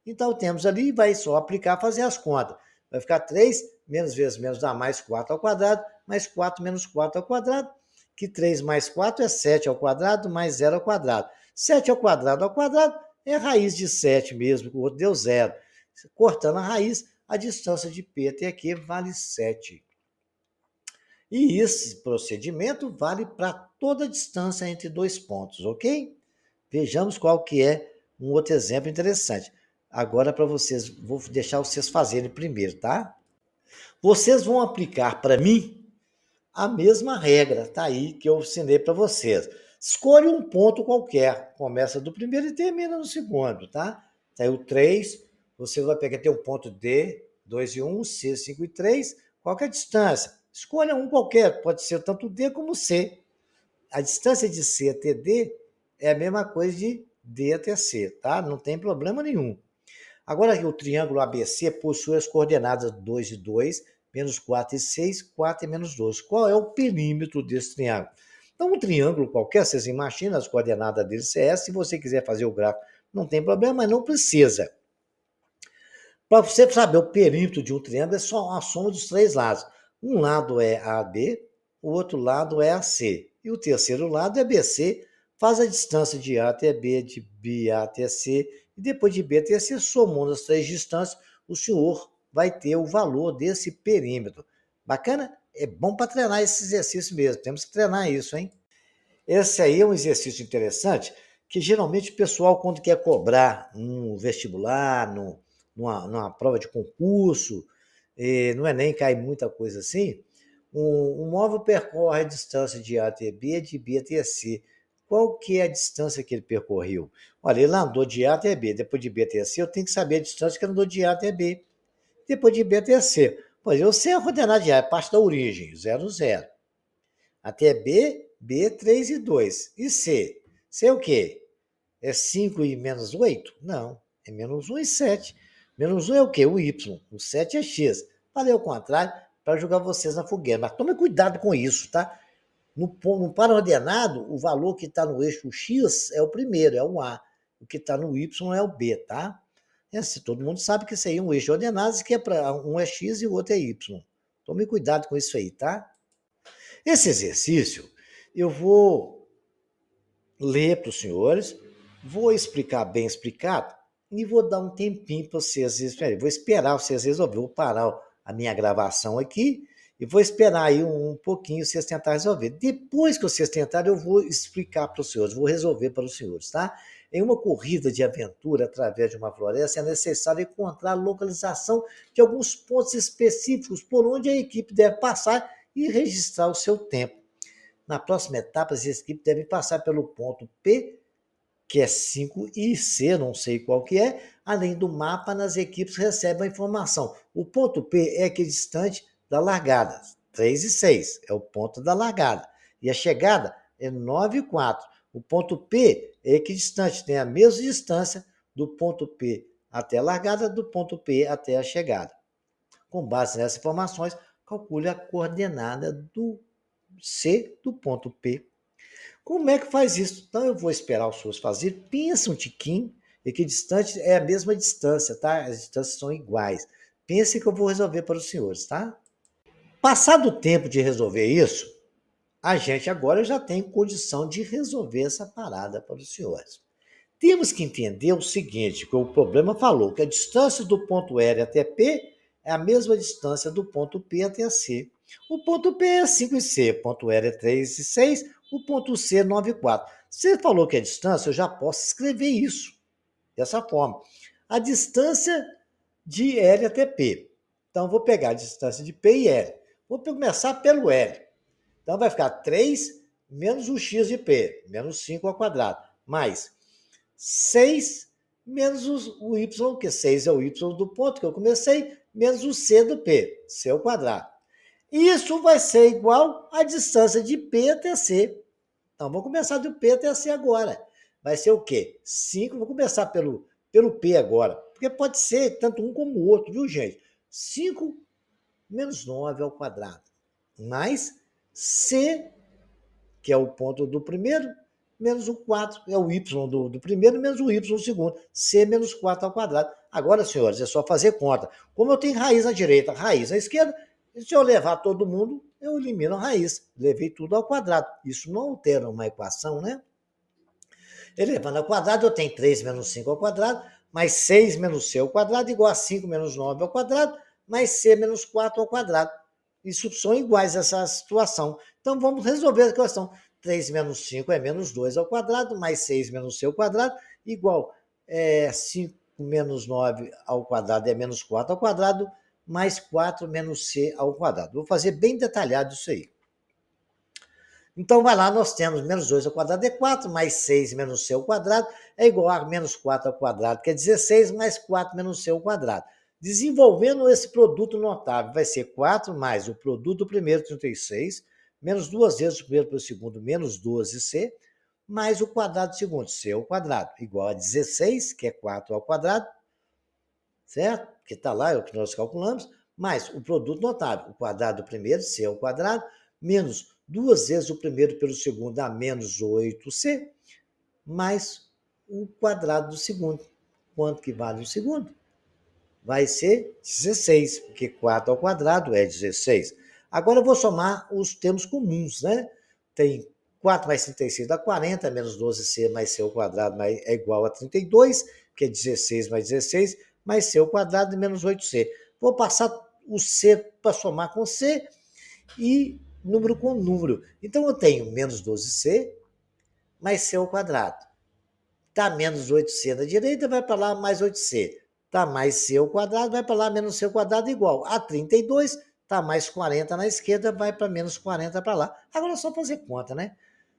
A: Então, temos ali, vai só aplicar, fazer as contas. Vai ficar 3, menos vezes menos dá mais 4 ao quadrado, mais 4 menos 4 ao quadrado, que 3 mais 4 é 7 ao quadrado, mais 0 ao quadrado. 7 ao quadrado é a raiz de 7 mesmo, o outro deu 0. Cortando a raiz, a distância de P até aqui vale 7. E esse procedimento vale para toda a distância entre dois pontos, ok? Vejamos qual que é um outro exemplo interessante. Agora para vocês, vou deixar vocês fazerem primeiro, tá? Vocês vão aplicar para mim a mesma regra, tá aí, que eu ensinei para vocês. Escolhe um ponto qualquer, começa do primeiro e termina no segundo, tá? Saiu 3, você vai pegar, tem um ponto D, 2 e 1, C, 5 e 3, qual que é a distância? Escolha um qualquer, pode ser tanto D como C. A distância de C até D é a mesma coisa de D até C, tá? Não tem problema nenhum. Agora, o triângulo ABC possui as coordenadas 2 e 2, menos 4 e 6, 4 e menos 12. Qual é o perímetro desse triângulo? Então, um triângulo qualquer, vocês imaginam, as coordenadas dele é essa. Se você quiser fazer o gráfico, não tem problema, mas não precisa. Para você saber o perímetro de um triângulo, é só a soma dos três lados. Um lado é AB, o outro lado é AC. E o terceiro lado é BC. Faz a distância de A até B, de B até C, e depois de B até C, somando as três distâncias, o senhor vai ter o valor desse perímetro. Bacana? É bom para treinar esse exercício mesmo. Temos que treinar isso, hein? Esse aí é um exercício interessante que geralmente o pessoal, quando quer cobrar um vestibular, numa prova de concurso, no Enem cai muita coisa assim, um móvel percorre a distância de A até B, de B até C. Qual que é a distância que ele percorreu? Olha, ele andou de A até B, depois de B até C, eu tenho que saber a distância que ele andou de A até B, depois de B até C. Pois eu sei a coordenada de A, é parte da origem, 0, 0. Até B, B, 3 e 2. E C? C é o quê? É 5 e menos 8? Não, é menos 1 e 7. Menos 1 é o quê? O Y. O 7 é X. Falei ao contrário para jogar vocês na fogueira. Mas tome cuidado com isso, tá? No par ordenado, o valor que está no eixo X é o primeiro, é o A. O que está no Y é o B, tá? Assim, todo mundo sabe que isso aí é um eixo ordenado, que é para um é X e o outro é Y. Tome cuidado com isso aí, tá? Esse exercício eu vou ler para os senhores, vou explicar bem explicado e vou dar um tempinho para vocês resolverem. Vou esperar vocês resolverem. Vou parar a minha gravação aqui e vou esperar aí um pouquinho vocês tentarem resolver. Depois que vocês tentarem, eu vou explicar para os senhores, vou resolver para os senhores, tá? Em uma corrida de aventura através de uma floresta, é necessário encontrar a localização de alguns pontos específicos por onde a equipe deve passar e registrar o seu tempo. Na próxima etapa, as equipes devem passar pelo ponto P, que é 5, e C, não sei qual que é. Além do mapa, as equipes recebem a informação. O ponto P é equidistante da largada, 3 e 6, é o ponto da largada. E a chegada é 9 e 4. O ponto P é equidistante, tem a mesma distância do ponto P até a largada, do ponto P até a chegada. Com base nessas informações, calcule a coordenada do C do ponto P. Como é que faz isso? Então eu vou esperar os senhores fazerem, pensa um tiquinho, equidistante é a mesma distância, tá? As distâncias são iguais. Pense que eu vou resolver para os senhores, tá? Passado o tempo de resolver isso, a gente agora já tem condição de resolver essa parada para os senhores. Temos que entender o seguinte, que o problema falou que a distância do ponto L até P é a mesma distância do ponto P até C. O ponto P é 5,6, o ponto L é 3,6, o ponto C é 9,4. Você falou que é distância, eu já posso escrever isso dessa forma. A distância de L até P. Então, vou pegar a distância de P e L. Vou começar pelo L. Então, vai ficar 3 menos o x de P, menos 5 ao quadrado, mais 6 menos o y, que 6 é o y do ponto que eu comecei, menos o c do P, c ao quadrado. Isso vai ser igual à distância de P até C. Então, vou começar do P até C agora. Vai ser o quê? 5, vou começar pelo P agora, porque pode ser tanto um como o outro, viu, gente? 5 menos 9 ao quadrado, mais C, que é o ponto do primeiro, menos o 4, é o y do primeiro, menos o y do segundo, c menos 4 ao quadrado. Agora, senhores, é só fazer conta. Como eu tenho raiz na direita, raiz na esquerda, se eu levar todo mundo, eu elimino a raiz. Levei tudo ao quadrado. Isso não altera uma equação, né? Elevando ao quadrado, eu tenho 3 menos 5 ao quadrado, mais 6 menos c ao quadrado, igual a 5 menos 9 ao quadrado, mais c menos 4 ao quadrado. Isso são iguais a essa situação. Então, vamos resolver a questão. 3 menos 5 é menos 2 ao quadrado, mais 6 menos c ao quadrado, igual 5 menos 9 ao quadrado é menos 4 ao quadrado, mais 4 menos c ao quadrado. Vou fazer bem detalhado isso aí. Então, vai lá, nós temos menos 2 ao quadrado é 4, mais 6 menos c ao quadrado é igual a menos 4 ao quadrado, que é 16, mais 4 menos c ao quadrado. Desenvolvendo esse produto notável, vai ser 4 mais o produto do primeiro, 36, menos 2 vezes o primeiro pelo segundo, menos 12c, mais o quadrado do segundo, c ao quadrado, igual a 16, que é 4 ao quadrado, certo? Que está lá, é o que nós calculamos, mais o produto notável, o quadrado do primeiro, c ao quadrado, menos 2 vezes o primeiro pelo segundo dá menos 8c, mais o quadrado do segundo. Quanto que vale o segundo? Vai ser 16, porque 4 ao quadrado é 16. Agora eu vou somar os termos comuns, né? Tem 4 mais 36 dá 40, menos 12c mais c ao quadrado é igual a 32, que é 16 mais 16, mais c ao quadrado e menos 8c. Vou passar o c para somar com c e número com número. Então, eu tenho menos 12c mais c ao quadrado. Está menos 8c na direita, vai para lá mais 8c. Está mais c ao quadrado, vai para lá menos c ao quadrado igual a 32. Está mais 40 na esquerda, vai para menos 40 para lá. Agora é só fazer conta, né?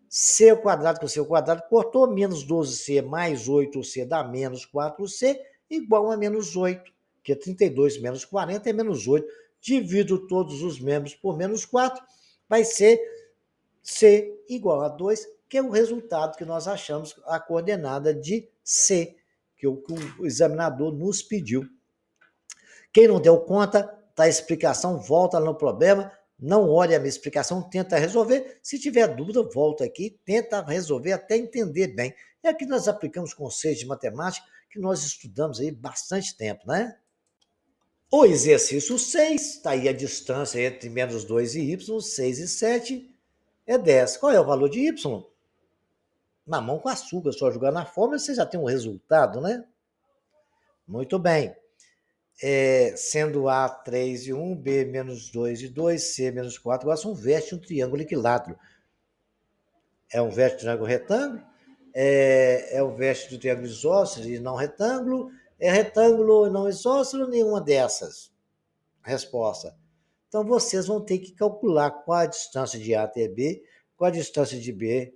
A: C ao quadrado com c ao quadrado, cortou, menos 12c mais 8c dá menos 4c, igual a menos 8, que é 32 menos 40 é menos 8. Divido todos os membros por menos 4, vai ser C igual a 2, que é o resultado que nós achamos, a coordenada de C, que o examinador nos pediu. Quem não deu conta, tá a explicação, volta no problema, não olhe a minha explicação, tenta resolver. Se tiver dúvida, volta aqui, tenta resolver até entender bem. É aqui que nós aplicamos conceitos de matemática que nós estudamos aí bastante tempo, né? O exercício 6, está aí a distância entre menos 2 e y, 6 e 7 é 10. Qual é o valor de y? Mamão com açúcar, só jogar na fórmula você já tem um resultado, né? Muito bem. Sendo A 3 e 1, B menos 2 e 2, C menos 4, agora são vértices de um triângulo equilátero. É um vértice de triângulo retângulo, é o vértice do triângulo isósceles e não retângulo, é retângulo e não isósceles, nenhuma dessas. Resposta. Então, vocês vão ter que calcular qual a distância de A até B, qual a distância de B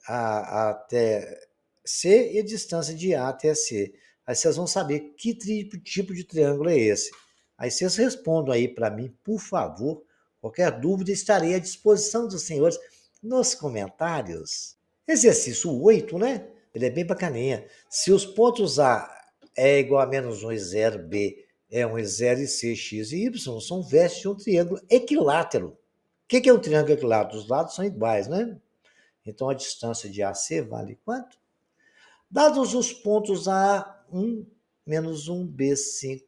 A: até C e a distância de A até C. Aí vocês vão saber que tipo de triângulo é esse. Aí vocês respondam aí para mim, por favor. Qualquer dúvida, estarei à disposição dos senhores nos comentários. Exercício 8, né? Ele é bem bacaninha. Se os pontos A é igual a menos 1 e 0, B é 1 e 0 e C, X e Y são vértices de um triângulo equilátero. O que é um triângulo equilátero? Os lados são iguais, né? Então, a distância de AC vale quanto? Dados os pontos A1, menos 1, B5,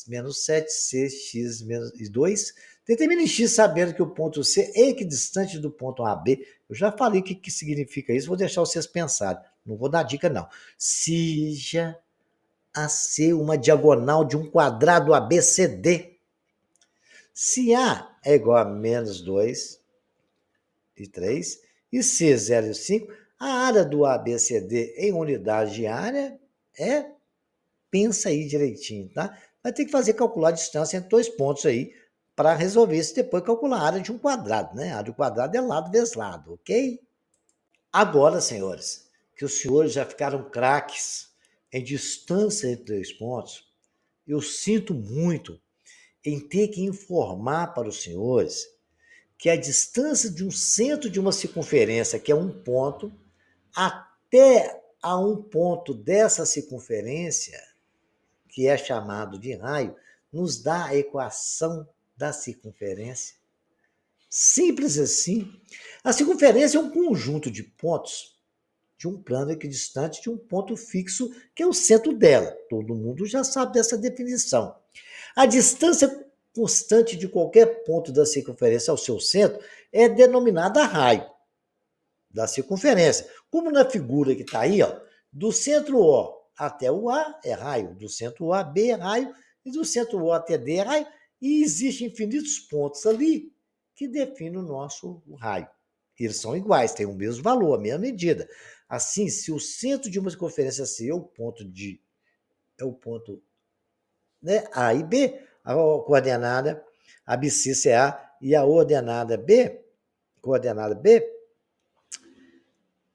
A: menos 7, C, X, menos 2, Determine x sabendo que o ponto C é equidistante do ponto AB. Eu já falei o que significa isso, vou deixar vocês pensarem. Não vou dar dica, não. Seja AC uma diagonal de um quadrado ABCD. Se A é igual a menos 2 e 3, e C 0 e 5, a área do ABCD em unidade de área é, pensa aí direitinho, tá? Vai ter que calcular a distância entre dois pontos aí, para resolver isso, depois calcular a área de um quadrado, né? A área do quadrado é lado vezes lado, ok? Agora, senhores, que os senhores já ficaram craques em distância entre dois pontos, eu sinto muito em ter que informar para os senhores que a distância de um centro de uma circunferência, que é um ponto, até a um ponto dessa circunferência, que é chamado de raio, nos dá a equação da circunferência. Simples assim. A circunferência é um conjunto de pontos de um plano equidistante de um ponto fixo, que é o centro dela. Todo mundo já sabe dessa definição. A distância constante de qualquer ponto da circunferência ao seu centro é denominada raio da circunferência. Como na figura que está aí, ó, do centro O até o A é raio, do centro O a B é raio, e do centro O até D é raio, e existem infinitos pontos ali que definem o nosso raio. Eles são iguais, têm o mesmo valor, a mesma medida. Assim, se o centro de uma circunferência C é o ponto né, A e B, a coordenada abscissa é A e a coordenada B,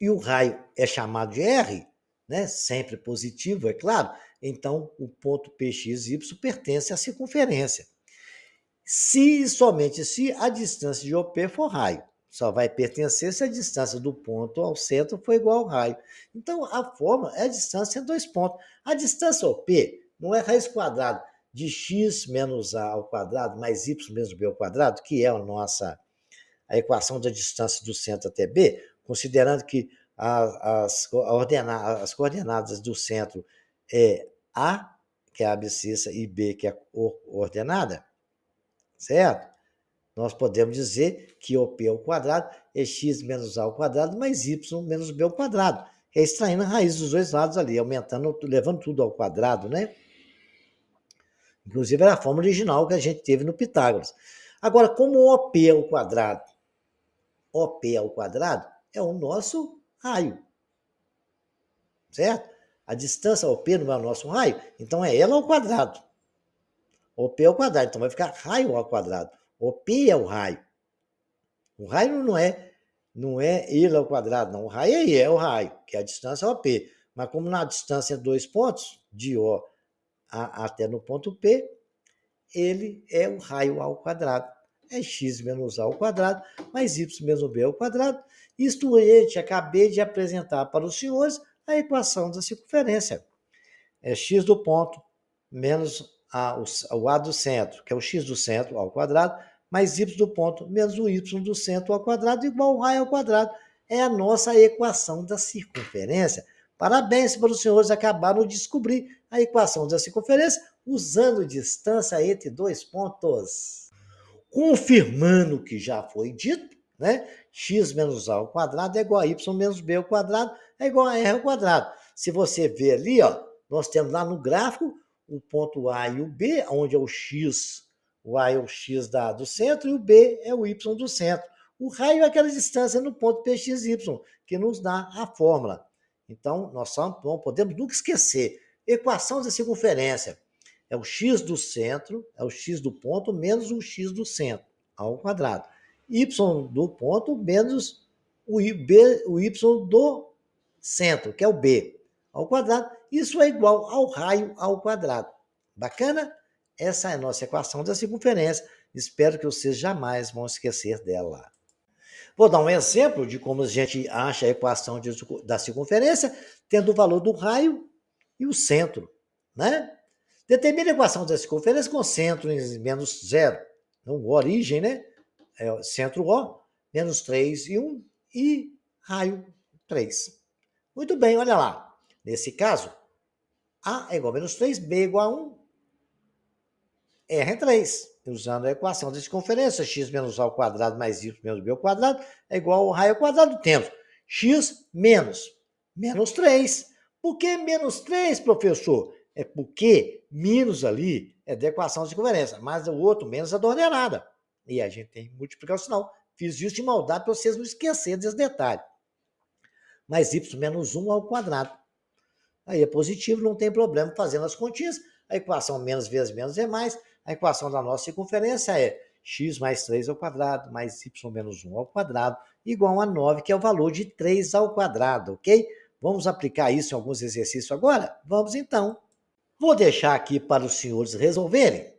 A: e o raio é chamado de R, né, sempre positivo, é claro, então o ponto PXY pertence à circunferência. Se e somente se a distância de OP for raio. Só vai pertencer se a distância do ponto ao centro for igual ao raio. Então, a fórmula é a distância entre dois pontos. A distância OP não é raiz quadrada de x menos a ao quadrado mais y menos b ao quadrado, que é a equação da distância do centro até B, considerando que as coordenadas do centro é A, que é a abscissa, e B, que é a ordenada, certo? Nós podemos dizer que OP ao quadrado é x menos a ao quadrado mais y menos b ao quadrado. É extraindo a raiz dos dois lados ali, aumentando, levando tudo ao quadrado, né? Inclusive era a fórmula original que a gente teve no Pitágoras. Agora, como OP ao quadrado, OP ao quadrado é o nosso raio, certo? A distância OP não é o nosso raio, então é ela ao quadrado. OP ao quadrado, então vai ficar raio ao quadrado. OP é o raio. O raio não é ele ao quadrado, não. O raio é o raio, que é a distância OP. Mas como na distância entre dois pontos, de O até no ponto P, ele é o raio ao quadrado. É x menos a ao quadrado, mais y menos b ao quadrado. Isto eu acabei de apresentar para os senhores a equação da circunferência. É x do ponto menos o a do centro, que é o x do centro ao quadrado, mais y do ponto menos o y do centro ao quadrado, igual ao raio ao quadrado. É a nossa equação da circunferência. Parabéns para os senhores, acabaram de descobrir a equação da circunferência usando distância entre dois pontos. Confirmando o que já foi dito, né? X menos a ao quadrado é igual a y menos b ao quadrado é igual a r ao quadrado. Se você ver ali, ó, nós temos lá no gráfico o ponto A e o B, onde é o X, o A é o X do centro e o B é o Y do centro. O raio é aquela distância no ponto PXY, que nos dá a fórmula. Então, nós só não podemos nunca esquecer. Equação da circunferência é o x do centro, é o x do ponto, menos o x do centro, ao quadrado. Y do ponto menos o y do centro, que é o b, ao quadrado. Isso é igual ao raio ao quadrado. Bacana? Essa é a nossa equação da circunferência. Espero que vocês jamais vão esquecer dela. Vou dar um exemplo de como a gente acha a equação da circunferência, tendo o valor do raio e o centro, né? Determine a equação da circunferência com centro em menos zero. Então, origem, né? É centro O, menos 3 e 1, e raio 3. Muito bem, olha lá. Nesse caso, A é igual a menos 3, B é igual a 1, R em 3, usando a equação de circunferência, x menos a ao quadrado mais y menos b ao quadrado é igual ao raio ao quadrado. Temos x menos 3. Por que menos 3, professor? É porque menos ali é da equação de circunferência, mas o outro menos é da ordenada. E a gente tem que multiplicar o sinal. Fiz isso de maldade para vocês não esquecerem desse detalhe. Mais y menos 1 ao quadrado. Aí é positivo, não tem problema fazendo as continhas. A equação menos vezes menos é mais. A equação da nossa circunferência é x mais 3 ao quadrado, mais y menos 1 ao quadrado, igual a 9, que é o valor de 3 ao quadrado, ok? Vamos aplicar isso em alguns exercícios agora? Vamos então. Vou deixar aqui para os senhores resolverem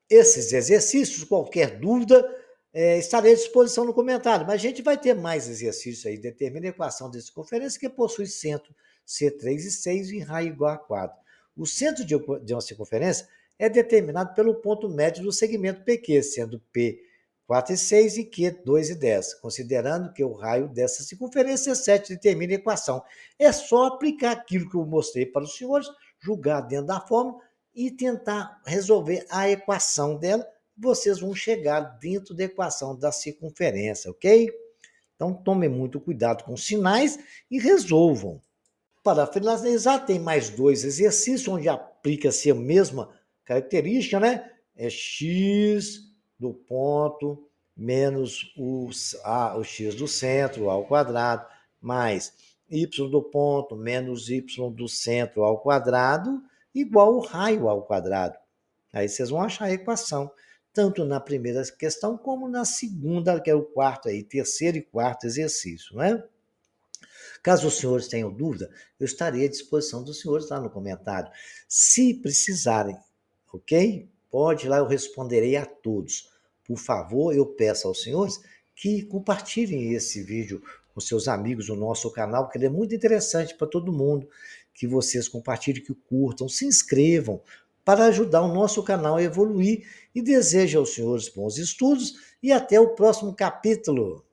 A: esses exercícios. Qualquer dúvida, estarei à disposição no comentário. Mas a gente vai ter mais exercícios aí. Determina a equação de circunferência que possui centro C3 e 6 em raio igual a 4. O centro de uma circunferência é determinado pelo ponto médio do segmento PQ, sendo P 4 e 6 e Q 2 e 10, considerando que o raio dessa circunferência é 7, determina a equação. É só aplicar aquilo que eu mostrei para os senhores, julgar dentro da fórmula e tentar resolver a equação dela. Vocês vão chegar dentro da equação da circunferência, ok? Então, tomem muito cuidado com os sinais e resolvam. Para finalizar, tem mais 2 exercícios, onde aplica-se a mesma característica, né? É x do ponto menos o x do centro ao quadrado, mais y do ponto menos y do centro ao quadrado, igual ao raio ao quadrado. Aí vocês vão achar a equação, tanto na primeira questão como na segunda, que é o quarto aí, terceiro e quarto exercício, né? Caso os senhores tenham dúvida, eu estarei à disposição dos senhores lá no comentário. Se precisarem, ok? Pode ir lá, eu responderei a todos. Por favor, eu peço aos senhores que compartilhem esse vídeo com seus amigos no nosso canal, porque ele é muito interessante para todo mundo. Que vocês compartilhem, que curtam, se inscrevam, para ajudar o nosso canal a evoluir. E desejo aos senhores bons estudos e até o próximo capítulo.